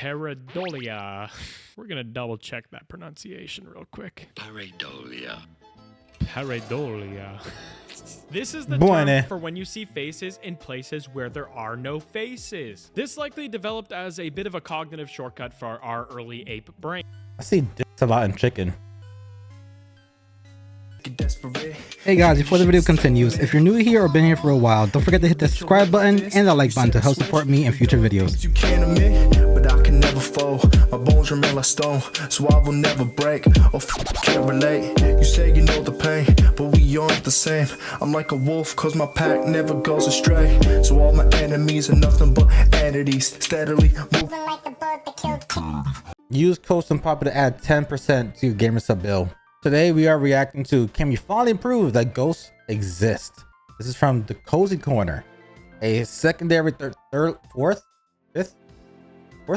pareidolia. We're gonna double check that pronunciation real quick. Pareidolia. Pareidolia. This is the term for when you see faces in places where there are no faces. This likely developed as a bit of a cognitive shortcut for our early ape brain. I see dicks a lot in chicken. Hey guys, before the video continues, if you're new here or been here for a while, don't forget to hit the subscribe button and the like button to help support me in future videos. You can't admit, but I can never fall. My bones remain like stone, so I will never break. Or can't relate. You say you know the pain, but we aren't the same. I'm like a wolf, cause my pack never goes astray. So all my enemies are nothing but entities, steadily moving like a bird that killed. Use code Senpapi to add 10% to your gamer sub bill. Today we are reacting to, can we finally prove that ghosts exist? This is from the Cozy Corner, a secondary fourth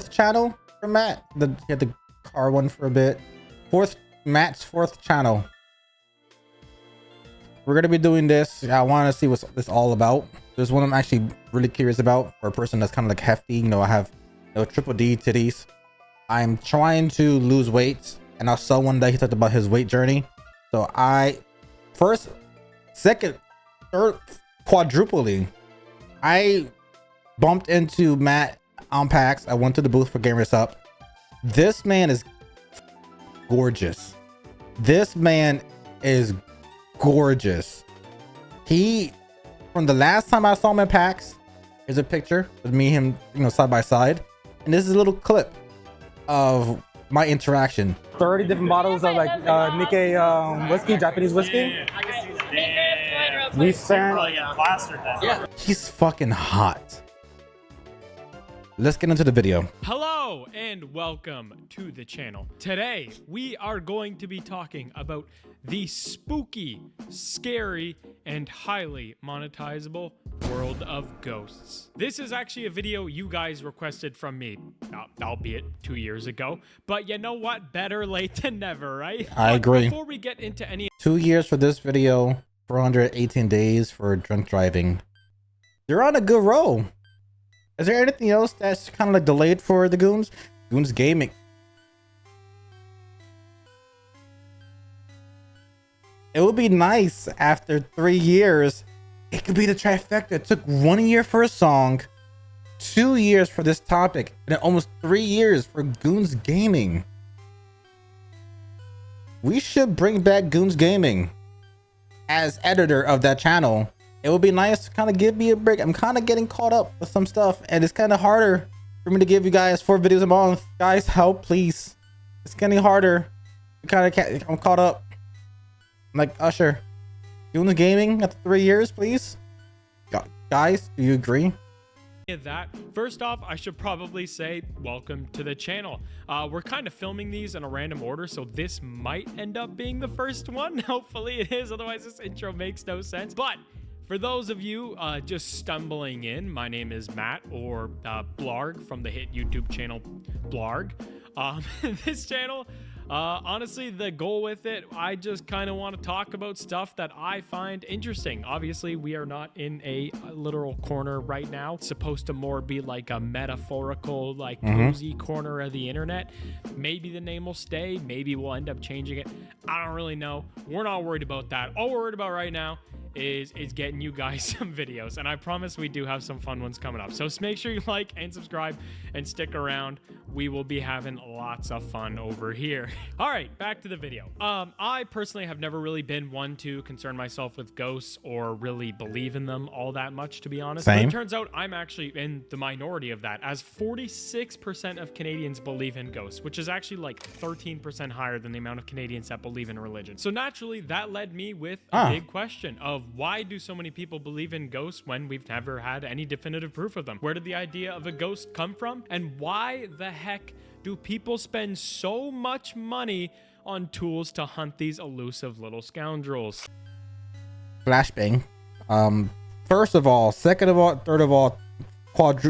channel for Matt. He had the car one for a bit. Matt's fourth channel. We're gonna be doing this. I want to see what's this all about. There's one I'm actually really curious about for a person that's kind of like hefty. You know, I have triple D titties. I'm trying to lose weight. And I saw one day he talked about his weight journey. So second, third, quadrupling. I bumped into Matt on PAX. I went to the booth for Gamers Up. This man is gorgeous. This man is gorgeous. From the last time I saw him at PAX, here's a picture with me and him, side by side. And this is a little clip of my interaction. 30 different bottles of like Nikkei whiskey, Japanese whiskey. We He's fucking hot. Let's get into the video. Hello and welcome to the channel. Today we are going to be talking about the spooky, scary, and highly monetizable world of ghosts. This is actually a video you guys requested from me, albeit 2 years ago, but you know what? Better late than never, right? I agree. Before we get into any 2 years for this video, 418 days for drunk driving. You're on a good roll. Is there anything else that's kind of like delayed for the Goons? Goons Gaming. It would be nice after 3 years. It could be the trifecta. It took 1 year for a song, 2 years for this topic, and then almost 3 years for Goons Gaming. We should bring back Goons Gaming as editor of that channel. It would be nice to kind of give me a break. I'm kind of getting caught up with some stuff, and it's kind of harder for me to give you guys 4 videos a month. Guys, help, please. It's getting harder. I'm caught up. I'm like Usher. Doing the gaming after 3 years, please. Guys, do you agree? That first off, I should probably say welcome to the channel. We're kind of filming these in a random order, so this might end up being the first one. Hopefully it is, otherwise this intro makes no sense. But for those of you just stumbling in, my name is Matt, or Blarg from the hit YouTube channel Blarg. This channel, honestly, the goal with it, I just kind of want to talk about stuff that I find interesting. Obviously, we are not in a literal corner right now. It's supposed to more be like a metaphorical, like cozy corner of the internet. Maybe the name will stay. Maybe we'll end up changing it. I don't really know. We're not worried about that. All we're worried about right now is getting you guys some videos, and I promise we do have some fun ones coming up. So make sure you like and subscribe and stick around. We will be having lots of fun over here. All right, back to the video. I personally have never really been one to concern myself with ghosts or really believe in them all that much, to be honest. Same. But it turns out I'm actually in the minority of that, as 46% of Canadians believe in ghosts, which is actually like 13% higher than the amount of Canadians that believe in religion. So naturally, that led me with a big question of why do so many people believe in ghosts when we've never had any definitive proof of them? Where did the idea of a ghost come from? And why the heck do people spend so much money on tools to hunt these elusive little scoundrels? Flashbang. First of all, second of all, third of all, quad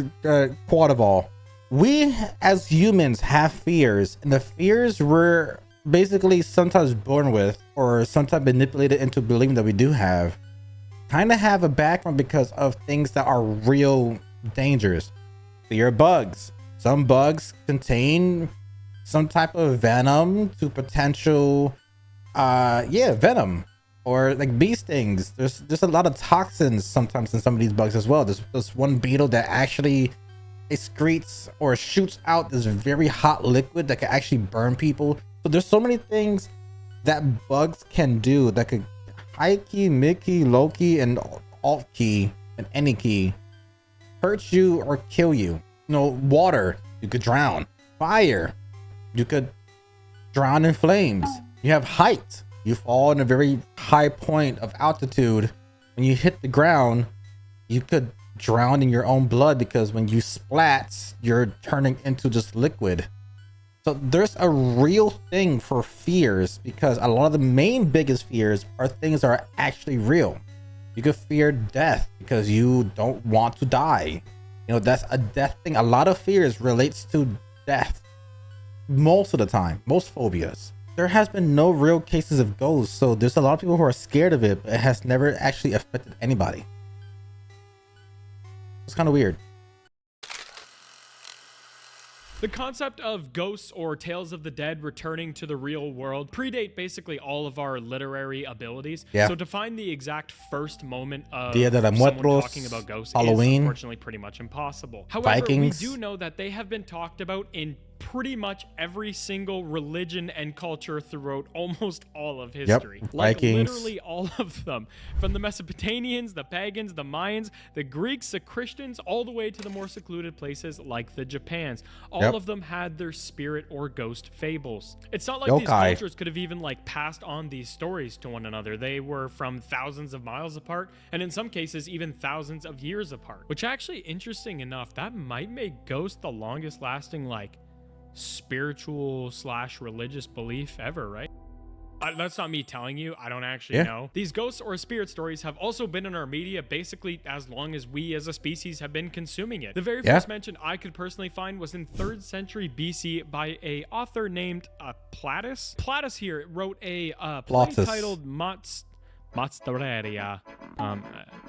of all. We as humans have fears, and the fears we're basically sometimes born with or sometimes manipulated into believing that we do have kind of have a background because of things that are real dangers. Fear of bugs, Some bugs contain some type of venom to potential, venom, or like bee stings. There's a lot of toxins sometimes in some of these bugs as well. There's one beetle that actually excretes or shoots out this very hot liquid that can actually burn people. So there's so many things that bugs can do that could high key, mid key, low key, and alt key, and any key hurt you or kill you. You know, water, you could drown. Fire, you could drown in flames. You have height, you fall in a very high point of altitude. When you hit the ground, you could drown in your own blood, because when you splat, you're turning into just liquid. So there's a real thing for fears, because a lot of the main biggest fears are things that are actually real. You could fear death because you don't want to die. You know, that's a death thing. A lot of fears relates to death. Most of the time, most phobias. There has been no real cases of ghosts, so there's a lot of people who are scared of it, but it has never actually affected anybody. It's kind of weird. The concept of ghosts or tales of the dead returning to the real world predate basically all of our literary abilities. Yeah. So to find the exact first moment of Dia de los someone Muertos, talking about ghosts Halloween, is unfortunately pretty much impossible. However, Vikings. we do know that they have been talked about in pretty much every single religion and culture throughout almost all of history. Like Vikings. literally all of them. From the Mesopotamians, the pagans, the Mayans, the Greeks, the Christians, all the way to the more secluded places like the Japans. All of them had their spirit or ghost fables. It's not like these cultures could have even like passed on these stories to one another. They were from thousands of miles apart, and in some cases even thousands of years apart. Which actually, interesting enough, that might make ghosts the longest lasting like spiritual / religious belief ever, right? That's not me telling you. I don't actually know. These ghosts or spirit stories have also been in our media basically as long as we as a species have been consuming it. The very first mention I could personally find was in 3rd century BC by a author named Plautus. Plautus here wrote a play titled Mozzarella.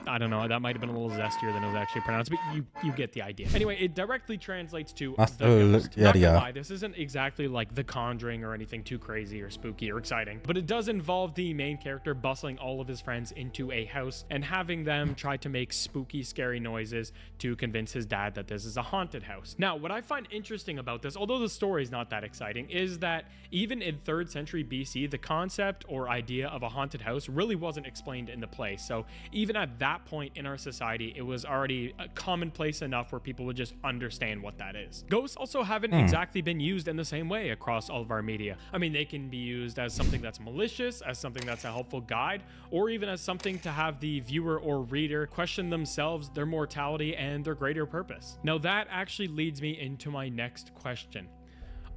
I don't know. That might have been a little zestier than it was actually pronounced, but you get the idea. Anyway, it directly translates to the ghost. Not gonna lie, this isn't exactly like The Conjuring or anything too crazy or spooky or exciting, but it does involve the main character bustling all of his friends into a house and having them try to make spooky, scary noises to convince his dad that this is a haunted house. Now, what I find interesting about this, although the story is not that exciting, is that even in 3rd century BC, the concept or idea of a haunted house really wasn't explained in the play. So even at that point in our society, it was already commonplace enough where people would just understand what that is. Ghosts also haven't exactly been used in the same way across all of our media. I mean, they can be used as something that's malicious, as something that's a helpful guide, or even as something to have the viewer or reader question themselves, their mortality, and their greater purpose. Now that actually leads me into my next question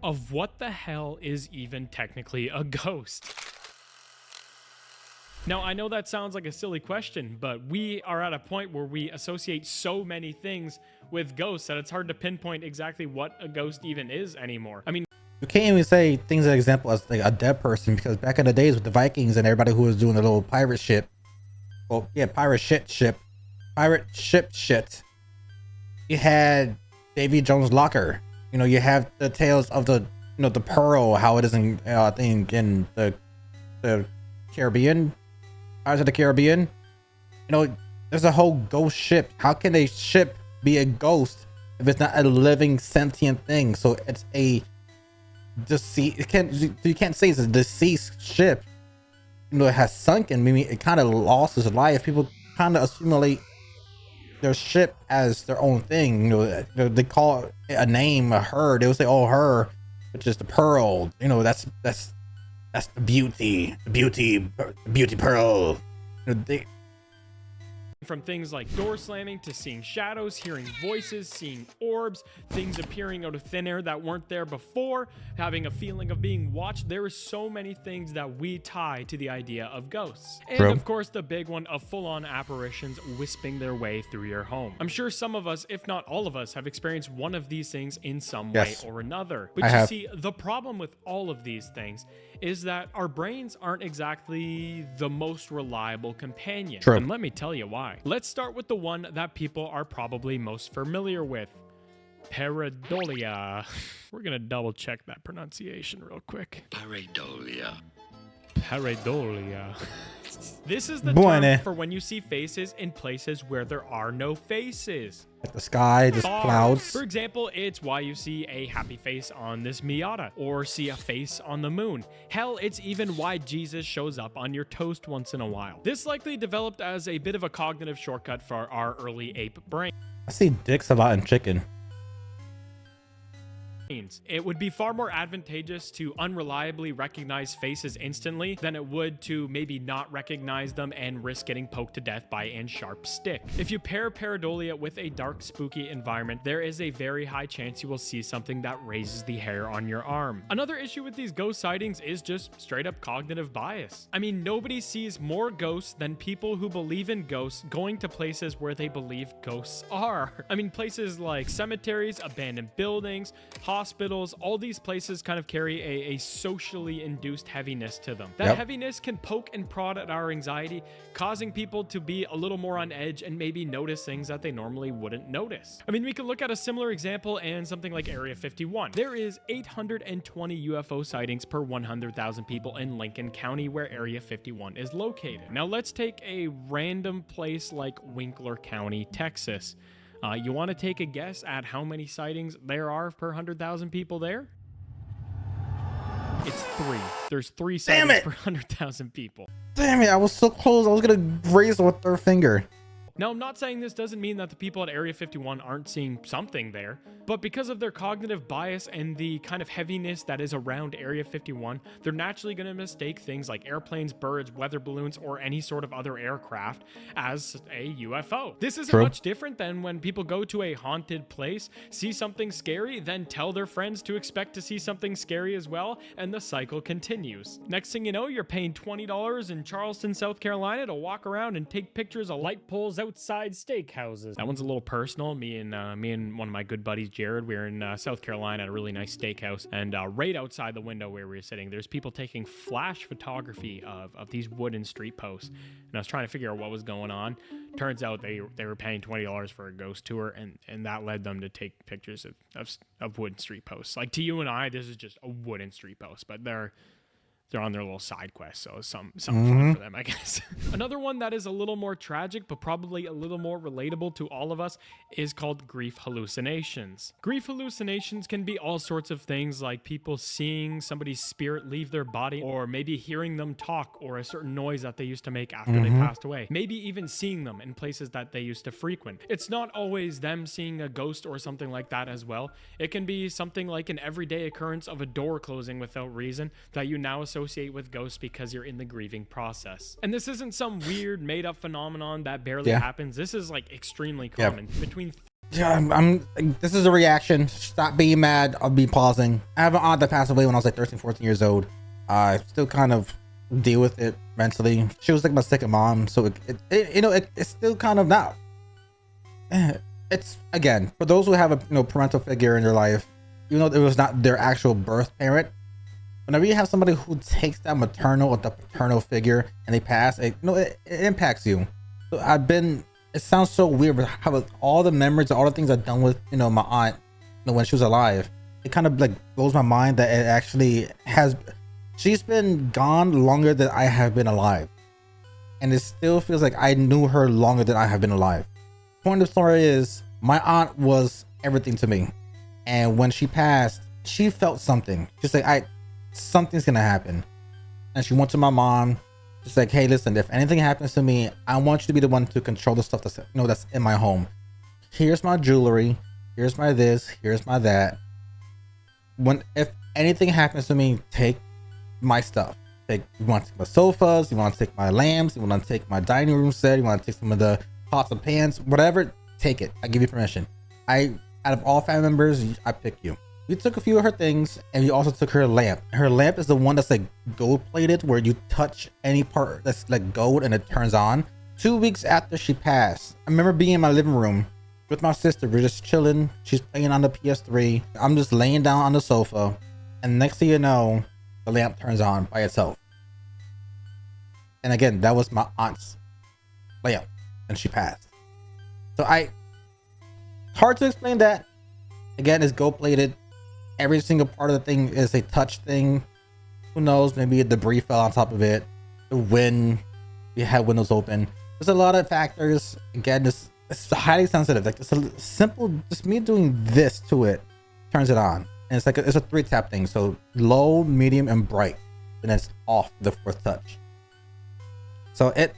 of what the hell is even technically a ghost? Now, I know that sounds like a silly question, but we are at a point where we associate so many things with ghosts that it's hard to pinpoint exactly what a ghost even is anymore. I mean, you can't even say things as example as like a dead person, because back in the days with the Vikings and everybody who was doing the little pirate ship, pirate ship, you had Davy Jones' locker. You know, you have the tales of the pearl, how it is in I think in the Caribbean. Pirates of the Caribbean, you know, there's a whole ghost ship. How can a ship be a ghost if it's not a living sentient thing? So it's a deceased. You can't say it's a deceased ship. You know, it has sunken. Maybe it kind of lost its life. People kind of assimilate their ship as their own thing. You know, they call it a name, a her. They will say, "Oh, her," which is the pearl. You know, that's the beauty pearl. You know, from things like door slamming to seeing shadows, hearing voices, seeing orbs, things appearing out of thin air that weren't there before, having a feeling of being watched. There are so many things that we tie to the idea of ghosts. And of course, the big one of full-on apparitions wisping their way through your home. I'm sure some of us, if not all of us, have experienced one of these things in some way or another. But you see, the problem with all of these things is that our brains aren't exactly the most reliable companion. And let me tell you why. Let's start with the one that people are probably most familiar with: Pareidolia. We're gonna double check that pronunciation real quick. Pareidolia. Pareidolia. This is the Buone. term for when you see faces in places where there are no faces. Like the sky, just Stars. clouds. For example, it's why you see a happy face on this Miata or see a face on the moon. Hell, it's even why Jesus shows up on your toast once in a while. This likely developed as a bit of a cognitive shortcut for our early ape brain. I see dicks a lot in chicken. It would be far more advantageous to unreliably recognize faces instantly than it would to maybe not recognize them and risk getting poked to death by a sharp stick. If you pair pareidolia with a dark, spooky environment, there is a very high chance you will see something that raises the hair on your arm. Another issue with these ghost sightings is just straight up cognitive bias. I mean, nobody sees more ghosts than people who believe in ghosts going to places where they believe ghosts are. I mean, places like cemeteries, abandoned buildings, hospitals, all these places kind of carry a socially induced heaviness to them. That heaviness can poke and prod at our anxiety, causing people to be a little more on edge and maybe notice things that they normally wouldn't notice. I mean, we can look at a similar example in something like Area 51. There is 820 UFO sightings per 100,000 people in Lincoln County, where Area 51 is located. Now let's take a random place like Winkler County, Texas. You want to take a guess at how many sightings there are per 100,000 people there? It's 3. There's 3 sightings per 100,000 people. Damn it, I was so close. I was gonna raise with their finger. Now, I'm not saying this doesn't mean that the people at Area 51 aren't seeing something there, but because of their cognitive bias and the kind of heaviness that is around Area 51, they're naturally going to mistake things like airplanes, birds, weather balloons, or any sort of other aircraft as a UFO. This isn't much different than when people go to a haunted place, see something scary, then tell their friends to expect to see something scary as well, and the cycle continues. Next thing you know, you're paying $20 in Charleston, South Carolina to walk around and take pictures of light poles outside steakhouses. That one's a little personal. Me and one of my good buddies, Jared, we were in South Carolina at a really nice steakhouse, and right outside the window where we were sitting, there's people taking flash photography of these wooden street posts. And I was trying to figure out what was going on. Turns out they were paying $20 for a ghost tour, and that led them to take pictures of wooden street posts. Like, to you and I, this is just a wooden street post, but they're on their little side quest, so some fun for them, I guess. Another one that is a little more tragic, but probably a little more relatable to all of us, is called grief hallucinations. Grief hallucinations can be all sorts of things, like people seeing somebody's spirit leave their body, or maybe hearing them talk, or a certain noise that they used to make after they passed away. Maybe even seeing them in places that they used to frequent. It's not always them seeing a ghost or something like that as well. It can be something like an everyday occurrence of a door closing without reason that you now associate with ghosts because you're in the grieving process. And this isn't some weird made-up phenomenon that barely happens. This is like extremely common. I'm this is a reaction. Stop being mad. I'll be pausing. I have an aunt that passed away when I was like 13, 14 years old. I still kind of deal with it mentally. She was like my second mom, so it's still kind of not. It's, again, for those who have a parental figure in their life, even though it was not their actual birth parent, whenever you have somebody who takes that maternal or the paternal figure and they pass, it impacts you. So it sounds so weird, but how with all the memories, all the things I've done with, my aunt, when she was alive, it kind of like blows my mind that it actually she's been gone longer than I have been alive. And it still feels like I knew her longer than I have been alive. Point of the story is, my aunt was everything to me. And when she passed, she felt something. She's like, something's gonna happen. And she went to my mom. She's like, hey, listen, if anything happens to me, I want you to be the one to control the stuff that's in my home. Here's my jewelry. Here's my this. Here's my that. If anything happens to me, take my stuff. You want to take my sofas, you want to take my lamps, you want to take my dining room set, you want to take some of the pots and pans, whatever, take it. I give you permission. Out of all family members, I pick you. We took a few of her things, and we also took her lamp. Her lamp is the one that's like gold plated, where you touch any part that's like gold and it turns on. 2 weeks after she passed, I remember being in my living room with my sister. We're just chilling. She's playing on the PS3. I'm just laying down on the sofa, and next thing you know, the lamp turns on by itself. And again, that was my aunt's lamp, and she passed. So hard to explain that. Again, it's gold plated. Every single part of the thing is a touch thing. Who knows? Maybe a debris fell on top of it. The wind, you had windows open. There's a lot of factors. Again, it's highly sensitive. Like, it's a simple, just me doing this to it turns it on. And it's like it's a 3-tap thing. So low, medium, and bright. And it's off the 4th touch. So it,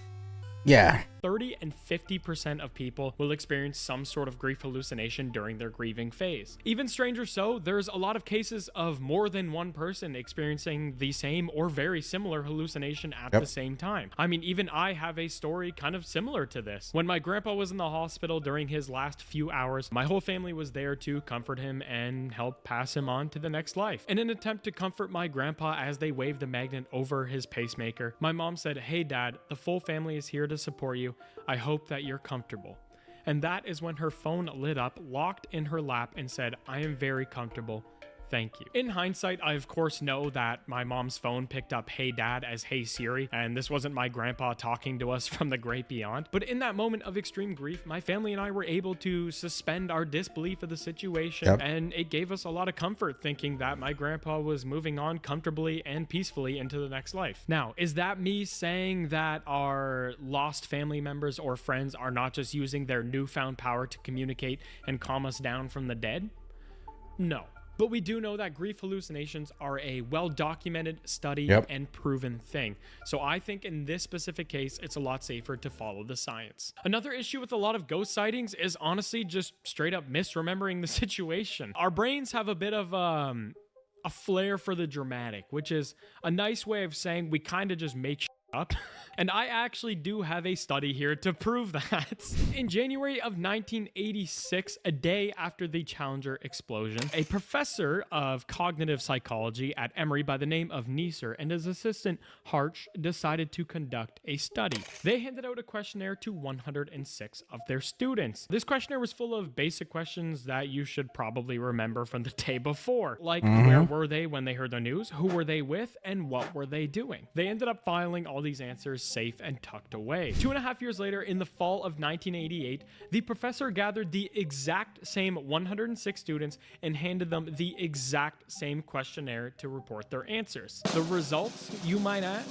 yeah. 30 and 50% of people will experience some sort of grief hallucination during their grieving phase. Even stranger so, there's a lot of cases of more than one person experiencing the same or very similar hallucination at the same time. I mean, even I have a story kind of similar to this. When my grandpa was in the hospital during his last few hours, my whole family was there to comfort him and help pass him on to the next life. In an attempt to comfort my grandpa as they waved a magnet over his pacemaker, my mom said, "Hey dad, the full family is here to support you. I hope that you're comfortable." And that is when her phone lit up, locked in her lap, and said, "I am very comfortable. Thank you." In hindsight, I of course know that my mom's phone picked up "Hey Dad" as "Hey Siri," and this wasn't my grandpa talking to us from the great beyond. But in that moment of extreme grief, my family and I were able to suspend our disbelief of the situation, and it gave us a lot of comfort thinking that my grandpa was moving on comfortably and peacefully into the next life. Now, is that me saying that our lost family members or friends are not just using their newfound power to communicate and calm us down from the dead? No. But we do know that grief hallucinations are a well-documented, studied, and proven thing. So I think in this specific case, it's a lot safer to follow the science. Another issue with a lot of ghost sightings is honestly just straight up misremembering the situation. Our brains have a bit of a flair for the dramatic, which is a nice way of saying we kind of just make shit up. And I actually do have a study here to prove that. In January of 1986, a day after the Challenger explosion, a professor of cognitive psychology at Emory by the name of Neisser and his assistant Harch decided to conduct a study. They handed out a questionnaire to 106 of their students. This questionnaire was full of basic questions that you should probably remember from the day before, like where were they when they heard the news, who were they with, and what were they doing. They ended up filing all these answers safe and tucked away. 2.5 years later, in the fall of 1988, the professor gathered the exact same 106 students and handed them the exact same questionnaire to report their answers. The results, you might ask?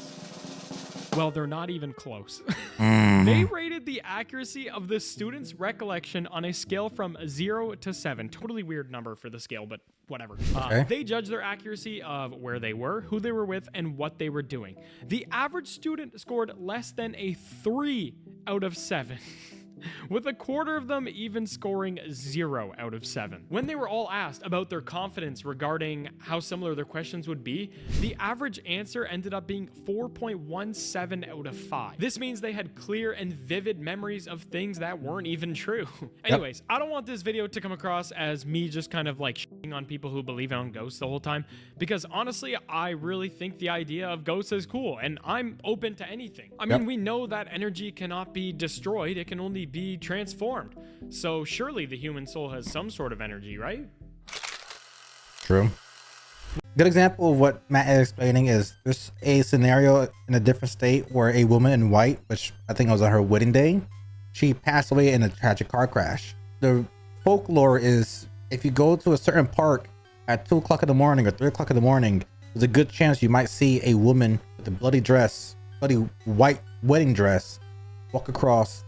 Well, they're not even close. They rated the accuracy of the students' recollection on a scale from 0 to 7. Totally weird number for the scale, but whatever. They judged their accuracy of where they were, who they were with, and what they were doing. The average student scored less than a 3 out of 7. With a quarter of them even scoring 0 out of 7. When they were all asked about their confidence regarding how similar their questions would be, the average answer ended up being 4.17 out of 5. This means they had clear and vivid memories of things that weren't even true. Anyways, I don't want this video to come across as me just kind of like shitting on people who believe in ghosts the whole time, because honestly, I really think the idea of ghosts is cool, and I'm open to anything. I mean, we know that energy cannot be destroyed, it can only be transformed. So surely the human soul has some sort of energy, right? True. Good example of what Matt is explaining is there's a scenario in a different state where a woman in white, which I think was on her wedding day, she passed away in a tragic car crash. The folklore is if you go to a certain park at 2 o'clock in the morning or 3 o'clock in the morning, there's a good chance you might see a woman with a bloody white wedding dress walk across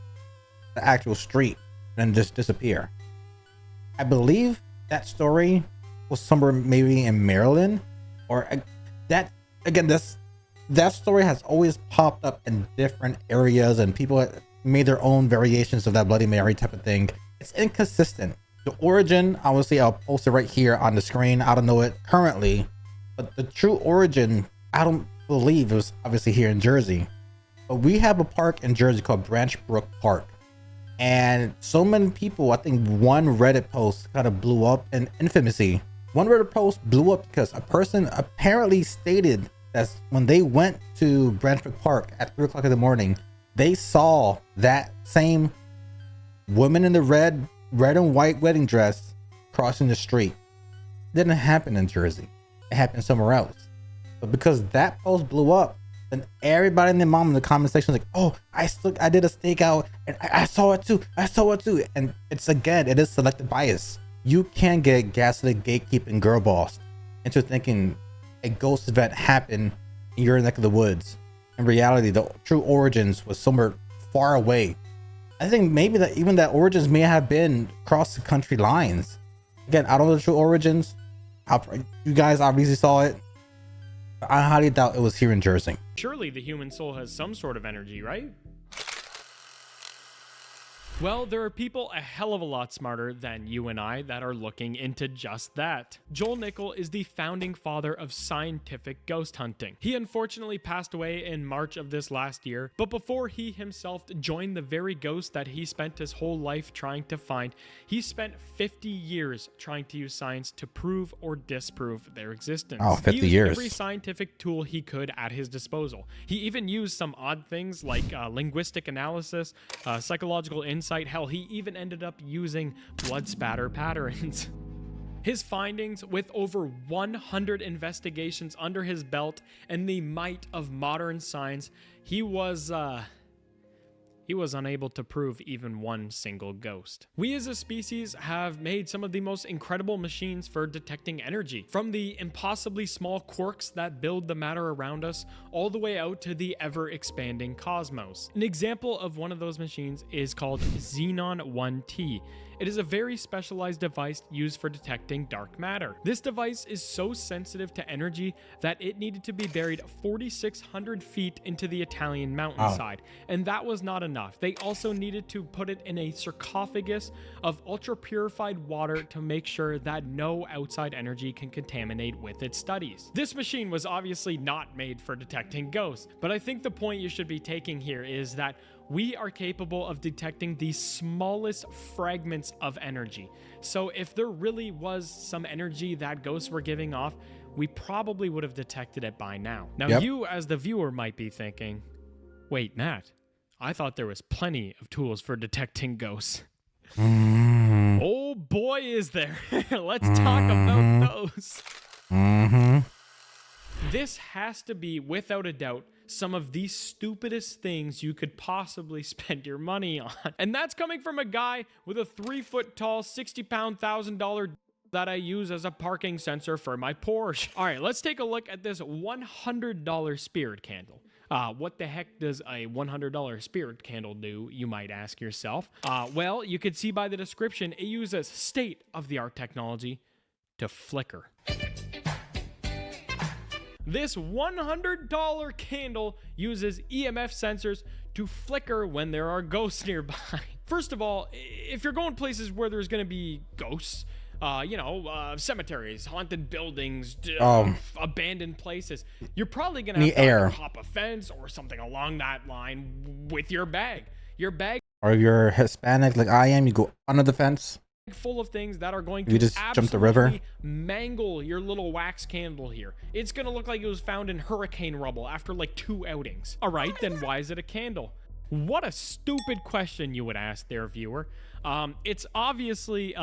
the actual street and just disappear. I believe that story was somewhere maybe in Maryland, or that story has always popped up in different areas and people made their own variations of that Bloody Mary type of thing. It's inconsistent. The origin, obviously I'll post it right here on the screen. I don't know it currently, but the true origin, I don't believe it was obviously here in Jersey. But we have a park in Jersey called Branch Brook Park. And so many people, I think one Reddit post kind of blew up in infamy. One Reddit post blew up because a person apparently stated that when they went to Branch Brook Park at 3 o'clock in the morning, they saw that same woman in the red and white wedding dress crossing the street. It didn't happen in Jersey. It happened somewhere else. But because that post blew up, and everybody and their mom in the comment section was like, oh, I did a stakeout and I saw it too. And it is selective bias. you can get gaslit gatekeeping girl bossed into thinking a ghost event happened in your neck of the woods. In reality, the true origins was somewhere far away. I think maybe that even that origins may have been across the country lines. Again, I don't know the true origins. You guys obviously saw it. I highly doubt it was here in Jersey. Surely the human soul has some sort of energy, right? Well, there are people a hell of a lot smarter than you and I that are looking into just that. Joel Nickell is the founding father of scientific ghost hunting. He unfortunately passed away in March of this last year, but before he himself joined the very ghost that he spent his whole life trying to find, he spent 50 years trying to use science to prove or disprove their existence. Oh, 50 he used years. every scientific tool he could at his disposal. He even used some odd things like linguistic analysis, psychological insight. Hell, he even ended up using blood spatter patterns. His findings, with over 100 investigations under his belt and the might of modern science, he was unable to prove even one single ghost. We as a species have made some of the most incredible machines for detecting energy, from the impossibly small quarks that build the matter around us, all the way out to the ever-expanding cosmos. An example of one of those machines is called Xenon 1T. It is a very specialized device used for detecting dark matter. This device is so sensitive to energy that it needed to be buried 4,600 feet into the Italian mountainside. And that was not enough. They also needed to put it in a sarcophagus of ultra-purified water to make sure that no outside energy can contaminate with its studies. This machine was obviously not made for detecting ghosts, but I think the point you should be taking here is that we are capable of detecting the smallest fragments of energy. So if there really was some energy that ghosts were giving off, we probably would have detected it by now. Now, you as the viewer might be thinking, wait, Matt, I thought there was plenty of tools for detecting ghosts. Oh boy, is there. Let's talk about those. This has to be, without a doubt, some of the stupidest things you could possibly spend your money on. And that's coming from a guy with a 3-foot tall, 60-pound, $1,000 that I use as a parking sensor for my Porsche. All right, let's take a look at this $100 spirit candle. What the heck does a $100 spirit candle do, you might ask yourself? Well, you can see by the description, it uses state-of-the-art technology to flicker. This $100 candle uses EMF sensors to flicker when there are ghosts nearby. First of all, if you're going places where there's going to be ghosts, cemeteries, haunted buildings, abandoned places, you're probably going to have to hop a fence or something along that line with your bag. Your bag, or you're Hispanic like I am, you go under the fence. Full of things that are going to you just jump the river, mangle your little wax candle here. It's gonna look like it was found in hurricane rubble after like 2 outings. All right, then why is it a candle? What a stupid question you would ask there, viewer. It's obviously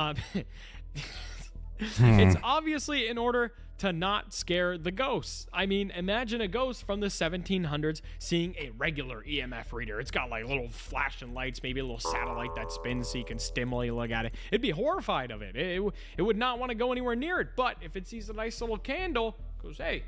it's obviously in order to not scare the ghosts. I mean, imagine a ghost from the 1700s seeing a regular EMF reader. It's got like little flashing lights, maybe a little satellite that spins so you can stimulate, look at it. It'd be horrified of it. It would not want to go anywhere near it. But if it sees a nice little candle, it goes, hey,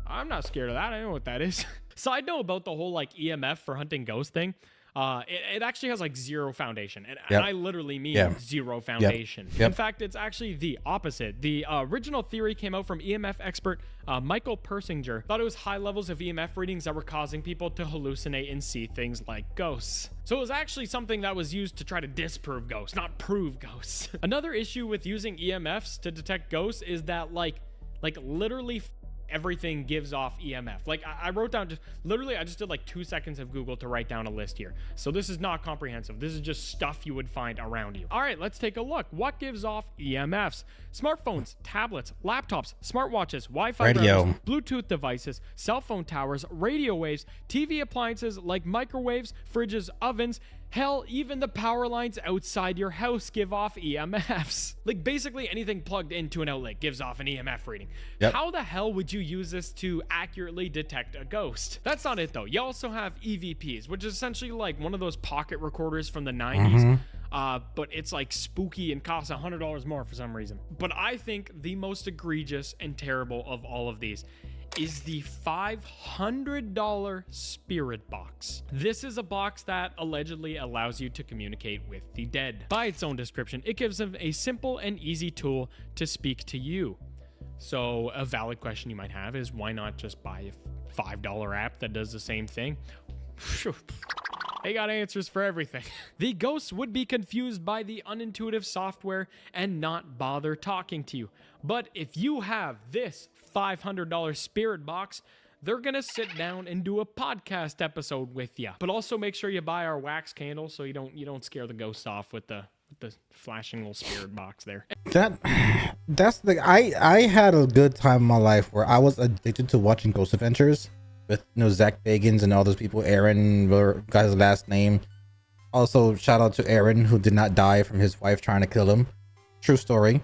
I'm not scared of that. I know what that is. Side note about the whole like EMF for hunting ghost thing. It actually has like zero foundation, and I literally mean zero foundation. In fact, it's actually the opposite. The original theory came out from EMF expert Michael Persinger. Thought it was high levels of EMF readings that were causing people to hallucinate and see things like ghosts. So it was actually something that was used to try to disprove ghosts, not prove ghosts. Another issue with using EMFs to detect ghosts is that like literally everything gives off EMF. Like I wrote down I just did like 2 seconds of Google to write down a list here. So this is not comprehensive. This is just stuff you would find around you. All right, let's take a look. What gives off EMFs? Smartphones, tablets, laptops, smartwatches, Wi-Fi routers, Bluetooth devices, cell phone towers, radio waves, TV appliances like microwaves, fridges, ovens. Hell, even the power lines outside your house give off EMFs. Like basically anything plugged into an outlet gives off an EMF reading. How the hell would you use this to accurately detect a ghost? That's not it though. You also have EVPs, which is essentially like one of those pocket recorders from the 90s. but it's like spooky and costs $100 more for some reason. But I think the most egregious and terrible of all of these is the $500 spirit box. This is a box that allegedly allows you to communicate with the dead. By its own description, it gives them a simple and easy tool to speak to you. So a valid question you might have is, why not just buy a $5 app that does the same thing? They got answers for everything. The ghosts would be confused by the unintuitive software and not bother talking to you. But if you have this $500 spirit box, they're gonna sit down and do a podcast episode with you. But also make sure you buy our wax candle so you don't scare the ghosts off with the flashing little spirit box there. That's the I had a good time in my life where I was addicted to watching Ghost Adventures with Zach Bagans and all those people. Aaron, guy's last name. Also, shout out to Aaron, who did not die from his wife trying to kill him. True story.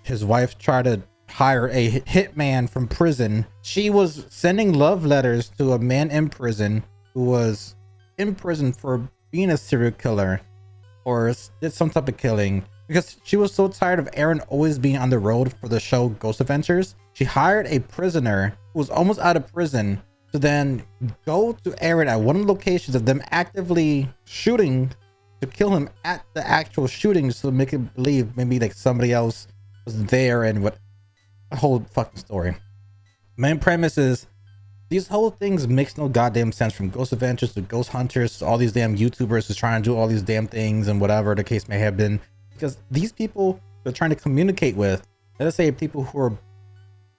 His wife tried to hire a hitman from prison. She was sending love letters to a man in prison who was in prison for being a serial killer or did some type of killing, because she was so tired of Aaron always being on the road for the show Ghost Adventures. She hired a prisoner who was almost out of prison to then go to Aaron at one of the locations of them actively shooting to kill him at the actual shooting, so to make it believe maybe like somebody else was there, and what a whole fucking story. Main premise is these whole things makes no goddamn sense, from Ghost Adventures to Ghost Hunters to all these damn YouTubers who's trying to do all these damn things and whatever the case may have been, because these people they're trying to communicate with, let's say people who are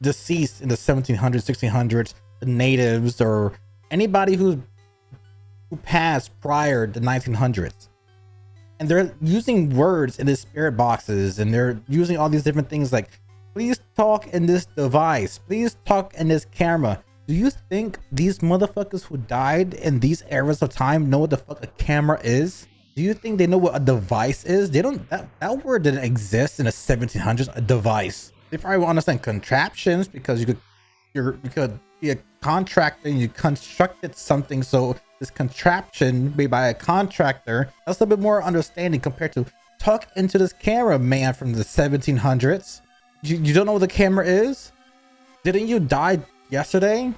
deceased in the 1700s, 1600s, the natives, or anybody who passed prior to 1900s, and they're using words in these spirit boxes, and they're using all these different things like, please talk in this device, please talk in this camera. Do you think these motherfuckers who died in these eras of time know what the fuck a camera is? Do you think they know what a device is? They don't. That word didn't exist in the 1700s. A device. They probably won't understand contraptions, because you could be a contractor and you constructed something, so this contraption made by a contractor, that's a bit more understanding compared to talk into this camera, man, from the 1700s. You don't know what the camera is? Didn't you die yesterday?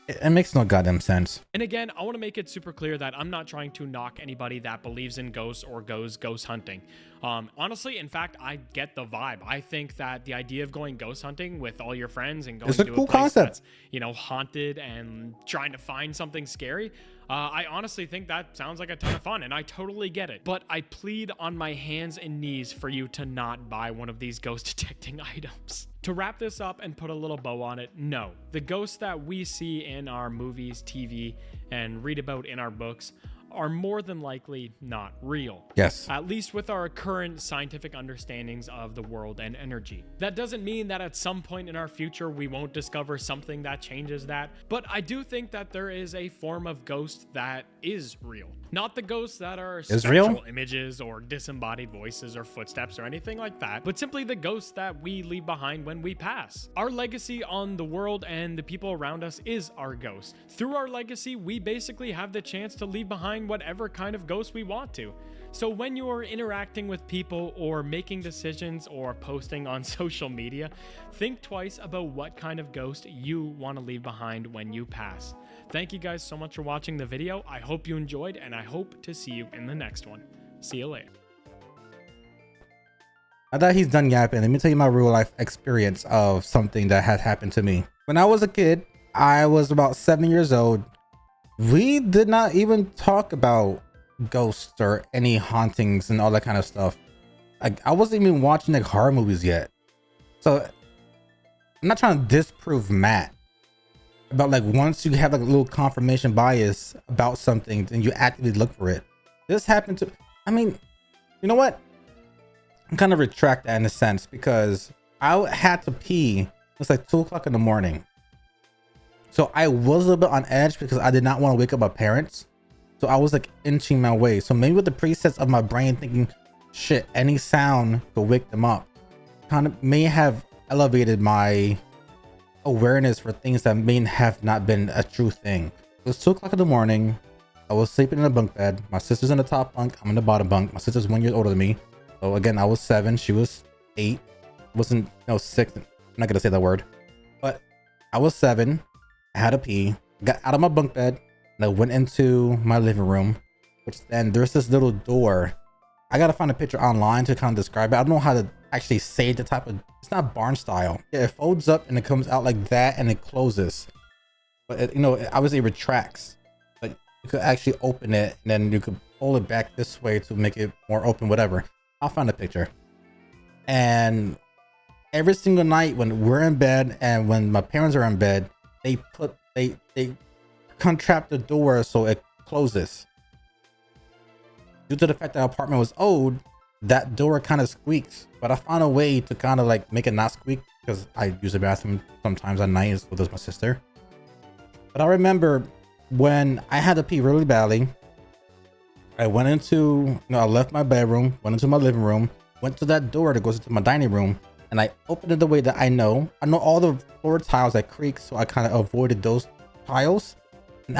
It makes no goddamn sense. And again, I want to make it super clear that I'm not trying to knock anybody that believes in ghosts or goes ghost hunting. Honestly, in fact, I get the vibe. I think that the idea of going ghost hunting with all your friends and going to a cool place that's, haunted and trying to find something scary, I honestly think that sounds like a ton of fun, and I totally get it. But I plead on my hands and knees for you to not buy one of these ghost detecting items. To wrap this up and put a little bow on it, no. The ghosts that we see in our movies, TV, and read about in our books are more than likely not real. Yes. At least with our current scientific understandings of the world and energy. That doesn't mean that at some point in our future we won't discover something that changes that, but I do think that there is a form of ghost that is real. Not the ghosts that are spectral images or disembodied voices or footsteps or anything like that, but simply the ghosts that we leave behind when we pass. Our legacy on the world and the people around us is our ghost. Through our legacy, we basically have the chance to leave behind whatever kind of ghost we want to. So when you are interacting with people or making decisions or posting on social media, think twice about what kind of ghost you want to leave behind when you pass. Thank you guys so much for watching the video. I hope you enjoyed, and I hope to see you in the next one. See you later. I thought he's done yapping. Let me tell you my real life experience of something that had happened to me. When I was a kid, I was about 7 years old. We did not even talk about ghosts or any hauntings and all that kind of stuff. Like, I wasn't even watching like horror movies yet. So I'm not trying to disprove Matt about like, once you have like a little confirmation bias about something, then you actively look for it. This happened to, I mean, you know what? I'm kind of retract that in a sense, because I had to pee. It's like 2 o'clock in the morning. So I was a little bit on edge because I did not want to wake up my parents. So I was like inching my way. So maybe with the presets of my brain thinking, shit, any sound could wake them up, kind of may have elevated my awareness for things that may have not been a true thing. It was 2 o'clock in the morning. I was sleeping in a bunk bed. My sister's in the top bunk. I'm in the bottom bunk. My sister's 1 year older than me. So again, I was 7. She was 8. Wasn't no 6. I'm not gonna say that word. But I was 7. I had a pee. Got out of my bunk bed and I went into my living room. Which then there's this little door. I gotta find a picture online to kind of describe it. I don't know how to actually say the type of. It's not barn style. Yeah, it folds up and it comes out like that and it closes. But it, it obviously retracts. But you could actually open it and then you could pull it back this way to make it more open. Whatever. I'll find a picture. And every single night when we're in bed and when my parents are in bed, they contract the door so it closes. Due to the fact that our apartment was old, that door kind of squeaks. But I found a way to kind of like make it not squeak because I use the bathroom sometimes at night, so does my sister. But I remember when I had to pee really badly, I went into, I left my bedroom, went into my living room, went to that door that goes into my dining room, and I opened it the way that I know all the floor tiles that creak, so I kind of avoided those tiles. And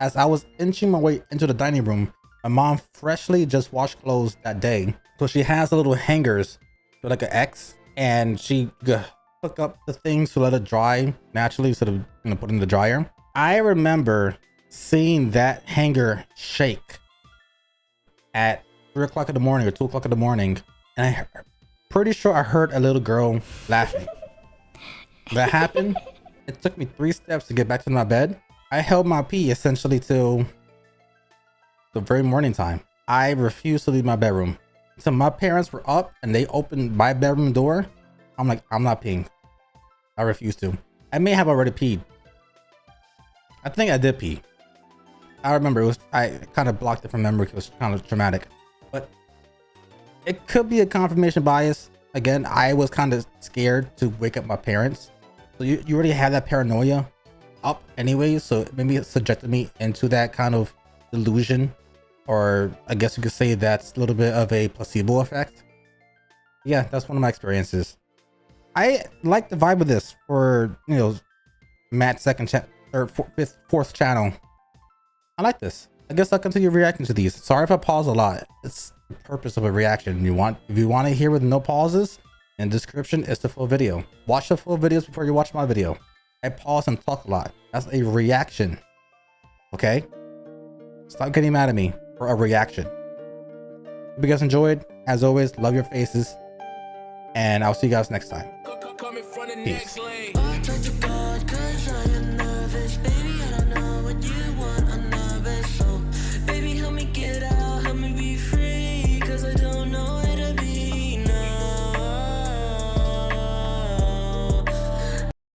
as I was inching my way into the dining room, my mom freshly just washed clothes that day. So she has the little hangers with like an X, and she hook up the things to let it dry naturally instead of put it in the dryer. I remember seeing that hanger shake at 3 o'clock in the morning or 2 o'clock in the morning, and I'm pretty sure I heard a little girl laughing. That happened. It took me 3 steps to get back to my bed. I held my pee essentially till the very morning time. I refused to leave my bedroom. So my parents were up and they opened my bedroom door. I'm like, I'm not peeing. I refuse to. I may have already peed. I think I did pee. I remember I kind of blocked it from memory because it was kind of traumatic. But it could be a confirmation bias. Again, I was kind of scared to wake up my parents. So you already had that paranoia up anyway. So maybe it subjected me into that kind of delusion. Or I guess you could say that's a little bit of a placebo effect. Yeah, that's one of my experiences. I like the vibe of this for, Matt's fourth channel. I like this. I guess I'll continue reacting to these. Sorry if I pause a lot. It's the purpose of a reaction. If you want to hear with no pauses, in the description is the full video. Watch the full videos before you watch my video. I pause and talk a lot. That's a reaction. Okay? Stop getting mad at me for a reaction. Hope you guys enjoyed. As always, love your faces. And I'll see you guys next time. Peace. Baby, I don't know what you want, I'm nervous, so baby, help me get out.